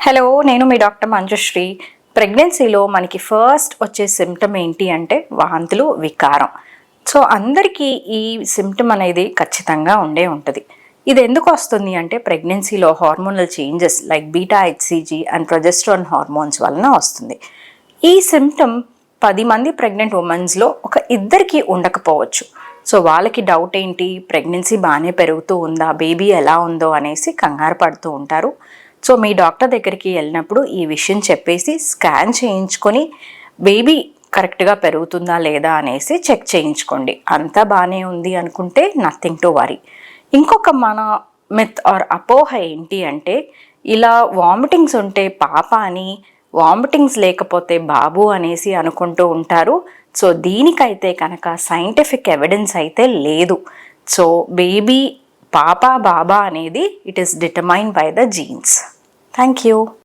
Hello, నేను మీ doctor Manjushree. ప్రెగ్నెన్సీలో మనకి ఫస్ట్ వచ్చే సిమ్టమ్ ఏంటి అంటే వాంతులు, వికారం. సో అందరికీ ఈ సిమ్టమ్ అనేది ఖచ్చితంగా ఉంటుంది. ఇది ఎందుకు వస్తుంది అంటే ప్రెగ్నెన్సీలో hormonal changes like beta HCG and progesterone hormones వలన వస్తుంది. ఈ సిమ్టమ్ 10 మంది ప్రెగ్నెంట్ ఉమెన్స్లో ఒక ఇద్దరికి ఉండకపోవచ్చు. సో వాళ్ళకి డౌట్ ఏంటి, ప్రెగ్నెన్సీ బాగానే పెరుగుతూ ఉందా, బేబీ ఎలా ఉందో అనేసి కంగారు పడుతూ ఉంటారు. సో మీ డాక్టర్ దగ్గరికి వెళ్ళినప్పుడు ఈ విషయం చెప్పేసి స్కాన్ చేయించుకొని బేబీ కరెక్ట్గా పెరుగుతుందా లేదా అనేసి చెక్ చేయించుకోండి. అంతా బాగానే ఉంది అనుకుంటే నథింగ్ టు వరీ. ఇంకొక మన మిత్ ఆర్ అపోహ ఏంటి అంటే ఇలా వామిటింగ్స్ ఉంటే పాప అని, వామిటింగ్స్ లేకపోతే బాబు అనేసి అనుకుంటూ ఉంటారు. సో దీనికైతే కనుక సైంటిఫిక్ ఎవిడెన్స్ అయితే లేదు. సో బేబీ పాప బాబా అనేది it is determined by the jeans. Thank you.